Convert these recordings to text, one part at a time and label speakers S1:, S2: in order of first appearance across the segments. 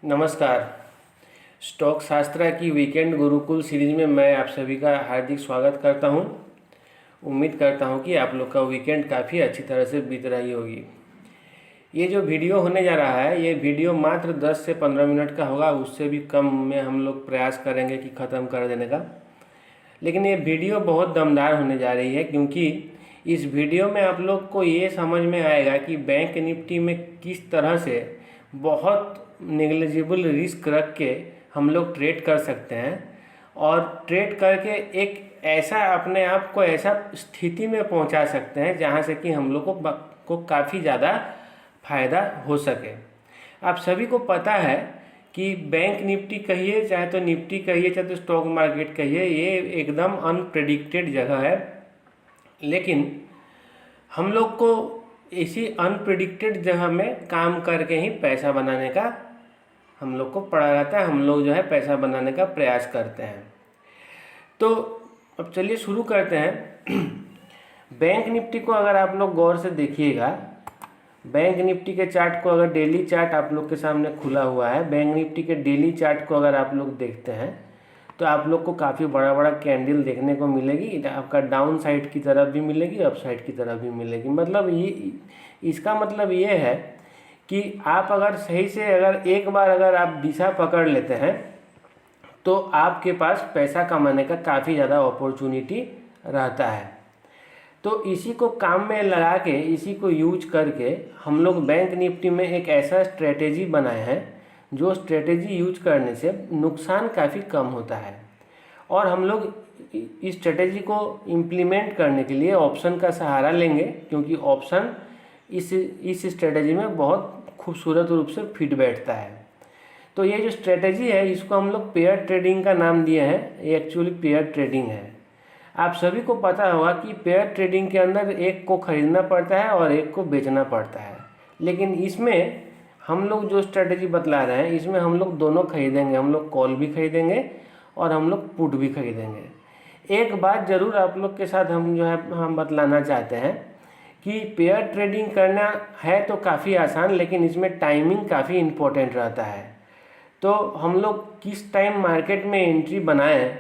S1: नमस्कार। स्टॉक शास्त्रा की वीकेंड गुरुकुल सीरीज में मैं आप सभी का हार्दिक स्वागत करता हूं। उम्मीद करता हूं कि आप लोग का वीकेंड काफ़ी अच्छी तरह से बीत रही होगी। ये जो वीडियो होने जा रहा है, ये वीडियो मात्र 10 से 15 मिनट का होगा, उससे भी कम में हम लोग प्रयास करेंगे कि ख़त्म कर देने का। लेकिन ये वीडियो बहुत दमदार होने जा रही है, क्योंकि इस वीडियो में आप लोग को ये समझ में आएगा कि बैंक निफ्टी में किस तरह से बहुत नेग्लिजिबल रिस्क रख के हम लोग ट्रेड कर सकते हैं, और ट्रेड करके एक ऐसा अपने आप को ऐसा स्थिति में पहुंचा सकते हैं जहां से कि हम लोग को काफ़ी ज़्यादा फायदा हो सके। आप सभी को पता है कि बैंक निफ्टी कहिए, चाहे तो निफ्टी कहिए, चाहे तो स्टॉक मार्केट कहिए, ये एकदम अनप्रेडिक्टेड जगह है। लेकिन हम लोग को इसी अनप्रेडिक्टेड जगह में काम करके ही पैसा बनाने का हम लोग को पड़ा रहता है। हम लोग जो है पैसा बनाने का प्रयास करते हैं। तो अब चलिए शुरू करते हैं। बैंक निफ्टी को अगर आप लोग गौर से देखिएगा, बैंक निफ्टी के चार्ट को, अगर डेली चार्ट आप लोग के सामने खुला हुआ है, बैंक निफ्टी के डेली चार्ट को अगर आप लोग देखते हैं तो आप लोग को काफ़ी बड़ा बड़ा कैंडल देखने को मिलेगी। आपका डाउन साइड की तरफ भी मिलेगी, अप साइड की तरफ भी मिलेगी। मतलब ये, इसका मतलब ये है कि आप अगर सही से एक बार आप दिशा पकड़ लेते हैं तो आपके पास पैसा कमाने का काफ़ी ज़्यादा अपॉर्चुनिटी रहता है। तो इसी को काम में लगा के, इसी को यूज करके हम लोग बैंक निफ्टी में एक ऐसा स्ट्रेटेजी बनाए हैं जो स्ट्रेटेजी यूज करने से नुकसान काफ़ी कम होता है। और हम लोग इस स्ट्रेटेजी को इम्प्लीमेंट करने के लिए ऑप्शन का सहारा लेंगे, क्योंकि ऑप्शन इस स्ट्रेटेजी में बहुत खूबसूरत रूप से फिट बैठता है। तो ये जो स्ट्रेटेजी है, इसको हम लोग पेयर ट्रेडिंग का नाम दिए हैं। ये एक्चुअली पेयर ट्रेडिंग है। आप सभी को पता होगा कि पेयर ट्रेडिंग के अंदर एक को खरीदना पड़ता है और एक को बेचना पड़ता है। लेकिन इसमें हम लोग जो स्ट्रेटेजी बतला रहे हैं, इसमें हम लोग दोनों खरीदेंगे। हम लोग कॉल भी खरीदेंगे और हम लोग पुट भी खरीदेंगे। एक बात ज़रूर आप लोग के साथ हम बतलाना चाहते हैं कि पेयर ट्रेडिंग करना है तो काफ़ी आसान, लेकिन इसमें टाइमिंग काफ़ी इम्पोर्टेंट रहता है। तो हम लोग किस टाइम मार्केट में एंट्री बनाएं,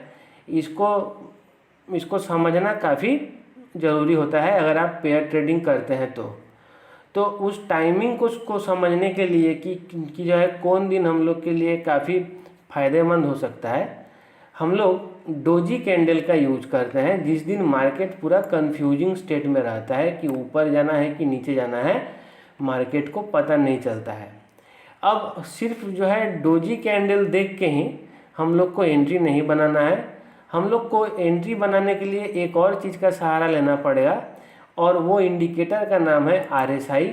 S1: इसको समझना काफ़ी ज़रूरी होता है अगर आप पेयर ट्रेडिंग करते हैं तो उस टाइमिंग को समझने के लिए कि जो है कौन दिन हम लोग के लिए काफ़ी फ़ायदेमंद हो सकता है, हम लोग डोजी कैंडल का यूज करते हैं। जिस दिन मार्केट पूरा कंफ्यूजिंग स्टेट में रहता है कि ऊपर जाना है कि नीचे जाना है, मार्केट को पता नहीं चलता है। अब सिर्फ जो है डोजी कैंडल देख के ही हम लोग को एंट्री नहीं बनाना है। हम लोग को एंट्री बनाने के लिए एक और चीज़ का सहारा लेना पड़ेगा, और वो इंडिकेटर का नाम है RSI,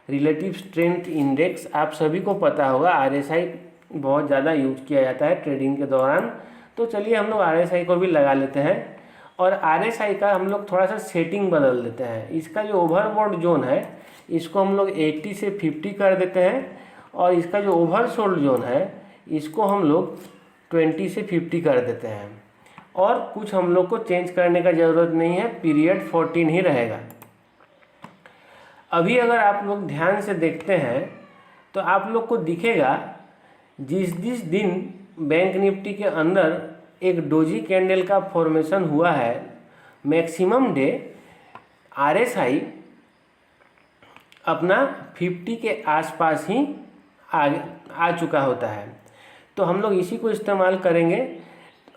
S1: रिलेटिव स्ट्रेंथ इंडेक्स। आप सभी को पता होगा RSI बहुत ज़्यादा यूज किया जाता है ट्रेडिंग के दौरान। तो चलिए हम लोग RSI को भी लगा लेते हैं, और RSI का हम लोग थोड़ा सा सेटिंग बदल देते हैं। इसका जो ओवरबॉट जोन है, इसको हम लोग 80 से 50 कर देते हैं, और इसका जो ओवरसोल्ड जोन है, इसको हम लोग 20 से 50 कर देते हैं। और कुछ हम लोग को चेंज करने का ज़रूरत नहीं है, पीरियड 14 ही रहेगा। अभी अगर आप लोग ध्यान से देखते हैं तो आप लोग को दिखेगा, जिस दिन बैंक निफ्टी के अंदर एक डोजी कैंडल का फॉर्मेशन हुआ है, मैक्सिमम डे RSI अपना 50 के आसपास ही आ चुका होता है। तो हम लोग इसी को इस्तेमाल करेंगे।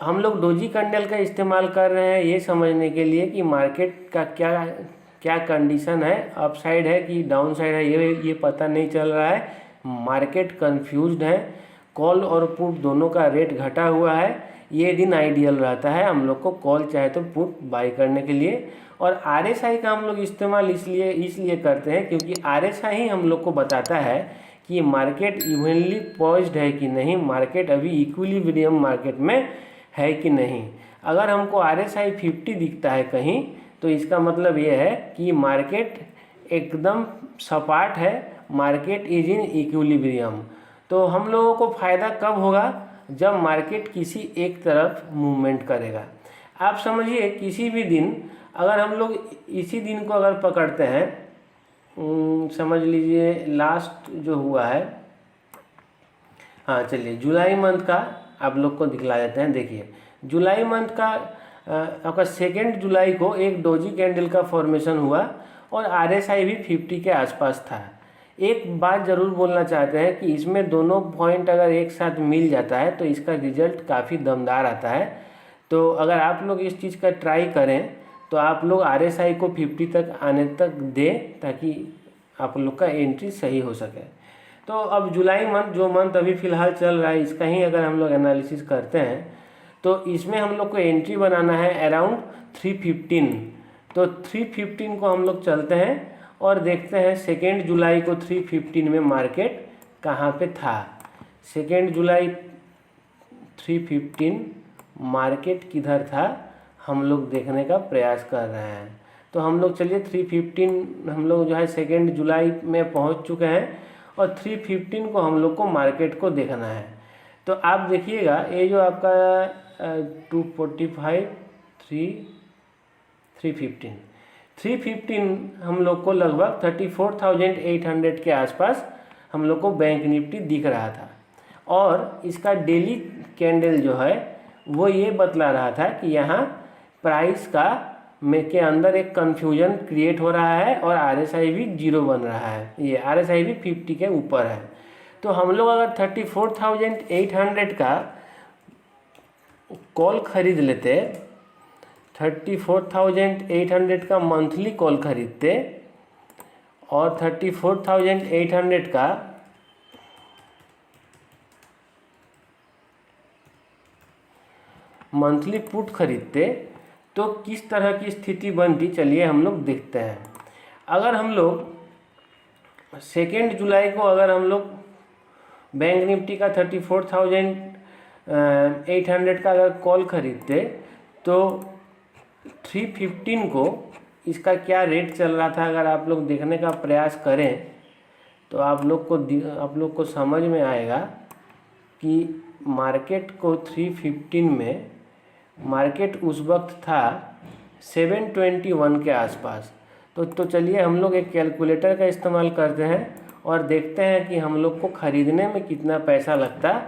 S1: हम लोग डोजी कैंडल का इस्तेमाल कर रहे हैं ये समझने के लिए कि मार्केट का क्या कंडीशन है, अप साइड है कि डाउन साइड है, ये पता नहीं चल रहा है। मार्केट कंफ्यूज्ड है, कॉल और पुट दोनों का रेट घटा हुआ है। ये दिन आइडियल रहता है हम लोग को कॉल चाहे तो पुट बाई करने के लिए। और RSI का हम लोग इस्तेमाल इसलिए करते हैं क्योंकि RSI ही हम लोग को बताता है कि मार्केट इवनली पॉइज्ड है कि नहीं, मार्केट अभी इक्विलिब्रियम मार्केट में है कि नहीं। अगर हमको RSI 50 दिखता है कहीं, तो इसका मतलब ये है कि मार्केट एकदम सपाट है, मार्केट इज इन इक्विलिब्रियम। तो हम लोगों को फ़ायदा कब होगा, जब मार्केट किसी एक तरफ मूवमेंट करेगा। आप समझिए किसी भी दिन अगर हम लोग इसी दिन को अगर पकड़ते हैं, समझ लीजिए लास्ट जो हुआ है, हाँ चलिए, जुलाई मंथ का आप लोग को दिखला देते हैं। देखिए जुलाई मंथ का आपका 2 जुलाई को एक डोजी कैंडल का फॉर्मेशन हुआ और RSI भी 50 के आसपास था। एक बात ज़रूर बोलना चाहते हैं कि इसमें दोनों पॉइंट अगर एक साथ मिल जाता है तो इसका रिजल्ट काफ़ी दमदार आता है। तो अगर आप लोग इस चीज़ का ट्राई करें तो आप लोग RSI को 50 तक आने तक दें ताकि आप लोग का एंट्री सही हो सके। तो अब जुलाई मंथ, जो मंथ अभी फ़िलहाल चल रहा है, इसका ही अगर हम लोग एनालिसिस करते हैं तो इसमें हम लोग को एंट्री बनाना है अराउंड 315। तो 315 को हम लोग चलते हैं और देखते हैं 2 जुलाई को 315 में मार्केट कहाँ पे था। 2 जुलाई 315 मार्केट किधर था हम लोग देखने का प्रयास कर रहे हैं। तो हम लोग चलिए 315 हम लोग जो है 2 जुलाई में पहुंच चुके हैं और 315 को हम लोग को मार्केट को देखना है। तो आप देखिएगा ये जो आपका 245 315 हम लोग को लगभग 34,800 के आसपास हम लोग को बैंक निफ्टी दिख रहा था। और इसका डेली कैंडल जो है वो ये बतला रहा था कि यहाँ प्राइस का के अंदर एक कन्फ्यूजन क्रिएट हो रहा है और RSI भी 0 बन रहा है। ये RSI भी 50 के ऊपर है। तो हम लोग अगर 34,800 का कॉल खरीद लेते, 34,800 का मंथली कॉल खरीदते और 34,800 का मंथली पुट खरीदते तो किस तरह की स्थिति बनती, चलिए हम लोग देखते हैं। अगर हम लोग 2 जुलाई को अगर हम लोग बैंक निफ्टी का 34,800 का अगर कॉल खरीदते तो 315 को इसका क्या रेट चल रहा था अगर आप लोग देखने का प्रयास करें तो आप लोग को समझ में आएगा कि मार्केट को 315 में मार्केट उस वक्त था 721 के आसपास। तो चलिए हम लोग एक कैलकुलेटर का इस्तेमाल करते हैं और देखते हैं कि हम लोग को ख़रीदने में कितना पैसा लगता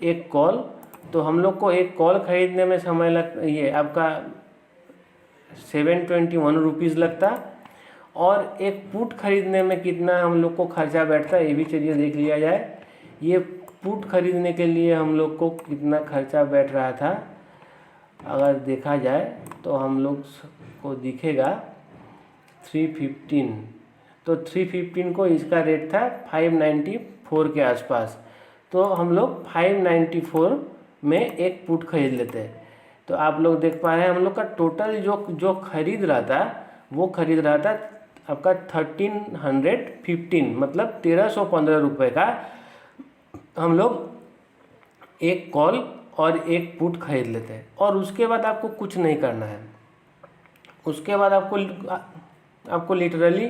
S1: एक कॉल। तो हम लोग को एक कॉल ख़रीदने में समय ये आपका 721 रुपीज़ लगता और एक पुट खरीदने में कितना हम लोग को खर्चा बैठता है ये भी चलिए देख लिया जाए। ये पुट खरीदने के लिए हम लोग को कितना खर्चा बैठ रहा था अगर देखा जाए तो हम लोग को दिखेगा 315। तो 315 को इसका रेट था 594 के आसपास। तो हम लोग 594 में एक पुट खरीद लेते हैं। तो आप लोग देख पा रहे हैं हम लोग का टोटल जो खरीद रहा था वो खरीद रहा था आपका 1315 मतलब 1315 रुपये का हम लोग एक कॉल और एक पुट खरीद लेते हैं। और उसके बाद आपको कुछ नहीं करना है। उसके बाद आपको लिटरली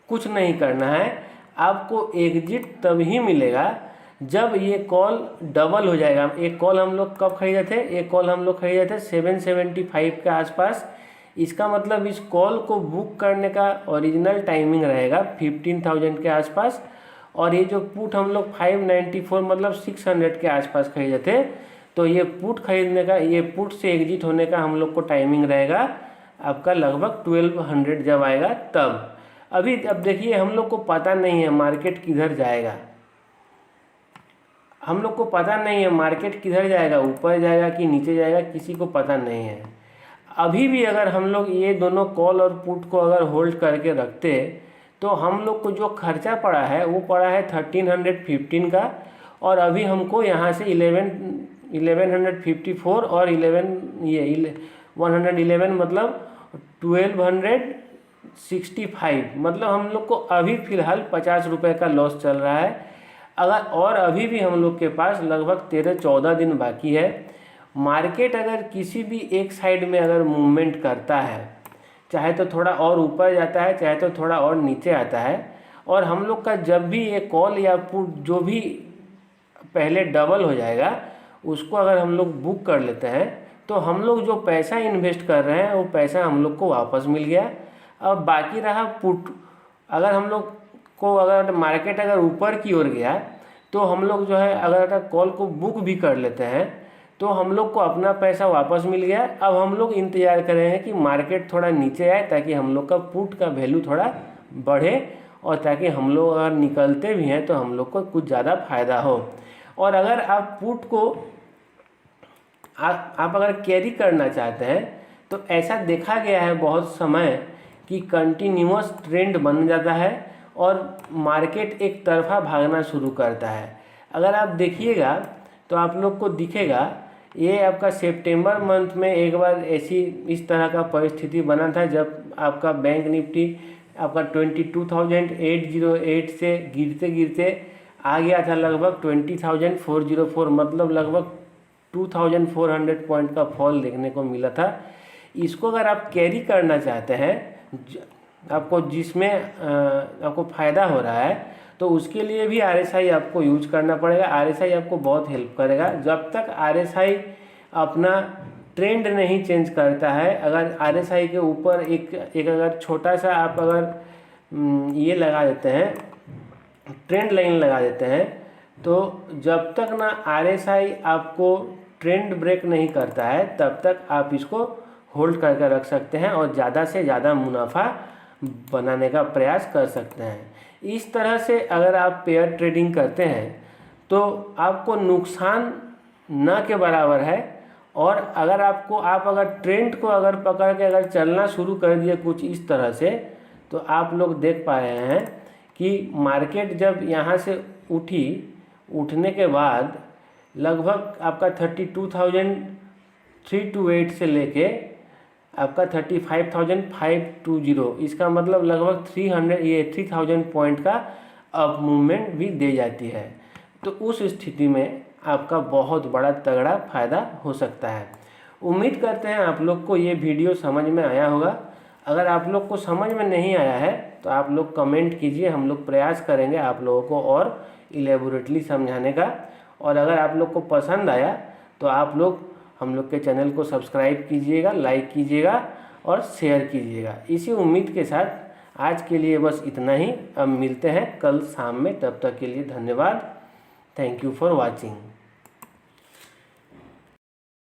S1: कुछ नहीं करना है। आपको एग्जिट तभी मिलेगा जब ये कॉल डबल हो जाएगा। एक कॉल हम लोग कब खरीदे थे, एक कॉल हम लोग खरीदे थे 775 के आसपास। इसका मतलब इस कॉल को बुक करने का ओरिजिनल टाइमिंग रहेगा 15,000 के आसपास। और ये जो पुट हम लोग 594 मतलब 600 के आसपास खरीदे थे। तो ये पुट खरीदने का, ये पुट से एग्जिट होने का हम लोग को टाइमिंग रहेगा आपका लगभग 1200 जब आएगा तब। अब देखिए हम लोग को पता नहीं है मार्केट किधर जाएगा। हम लोग को पता नहीं है मार्केट किधर जाएगा, ऊपर जाएगा कि नीचे जाएगा, किसी को पता नहीं है। अभी भी अगर हम लोग ये दोनों कॉल और पुट को अगर होल्ड करके रखते तो हम लोग को जो खर्चा पड़ा है वो पड़ा है 1315 का। और अभी हमको यहाँ से 1154 और 111 मतलब 1265 मतलब हम लोग को अभी फ़िलहाल 50 रुपये का लॉस चल रहा है। अगर और अभी भी हम लोग के पास लगभग 13-14 दिन बाकी है। मार्केट अगर किसी भी एक साइड में अगर मूवमेंट करता है, चाहे तो थोड़ा और ऊपर जाता है चाहे तो थोड़ा और नीचे आता है, और हम लोग का जब भी ये कॉल या पुट जो भी पहले डबल हो जाएगा उसको अगर हम लोग बुक कर लेते हैं तो हम लोग जो पैसा इन्वेस्ट कर रहे हैं वो पैसा हम लोग को वापस मिल गया। अब बाकी रहा पुट। अगर हम लोग को अगर मार्केट अगर ऊपर की ओर गया तो हम लोग जो है अगर कॉल को बुक भी कर लेते हैं तो हम लोग को अपना पैसा वापस मिल गया। अब हम लोग इंतज़ार कर रहे हैं कि मार्केट थोड़ा नीचे आए ताकि हम लोग का पुट का वैल्यू थोड़ा बढ़े और ताकि हम लोग अगर निकलते भी हैं तो हम लोग को कुछ ज़्यादा फायदा हो। और अगर आप पुट को आप अगर कैरी करना चाहते हैं तो ऐसा देखा गया है बहुत समय कि कंटिन्यूअस ट्रेंड बन जाता है और मार्केट एक तरफा भागना शुरू करता है। अगर आप देखिएगा तो आप लोग को दिखेगा ये आपका सितंबर मंथ में एक बार ऐसी इस तरह का परिस्थिति बना था जब आपका बैंक निफ्टी आपका 22,808 से गिरते गिरते आ गया था लगभग 20,404, मतलब लगभग 2,400 पॉइंट का फॉल देखने को मिला था। इसको अगर आप कैरी करना चाहते हैं आपको जिसमें आपको फ़ायदा हो रहा है तो उसके लिए भी RSI आपको यूज करना पड़ेगा। RSI आपको बहुत हेल्प करेगा। जब तक RSI अपना ट्रेंड नहीं चेंज करता है, अगर RSI के ऊपर एक अगर छोटा सा आप अगर ये लगा देते हैं, ट्रेंड लाइन लगा देते हैं, तो जब तक ना RSI आपको ट्रेंड ब्रेक नहीं करता है तब तक आप इसको होल्ड करके रख सकते हैं और ज़्यादा से ज़्यादा मुनाफा बनाने का प्रयास कर सकते हैं। इस तरह से अगर आप पेयर ट्रेडिंग करते हैं तो आपको नुकसान न के बराबर है। और अगर आप अगर ट्रेंड को अगर पकड़ के अगर चलना शुरू कर दिए कुछ इस तरह से, तो आप लोग देख पा रहे हैं कि मार्केट जब यहाँ से उठने के बाद लगभग आपका 32,328 से लेके आपका 35,520, इसका मतलब लगभग 3,000 पॉइंट का अप मूवमेंट भी दे जाती है। तो उस स्थिति में आपका बहुत बड़ा तगड़ा फ़ायदा हो सकता है। उम्मीद करते हैं आप लोग को ये वीडियो समझ में आया होगा। अगर आप लोग को समझ में नहीं आया है तो आप लोग कमेंट कीजिए, हम लोग प्रयास करेंगे आप लोगों को और इलेबोरेटली समझाने का। और अगर आप लोग को पसंद आया तो आप लोग हम लोग के चैनल को सब्सक्राइब कीजिएगा, लाइक कीजिएगा और शेयर कीजिएगा। इसी उम्मीद के साथ आज के लिए बस इतना ही। अब मिलते हैं कल शाम में, तब तक के लिए धन्यवाद। Thank you for watching.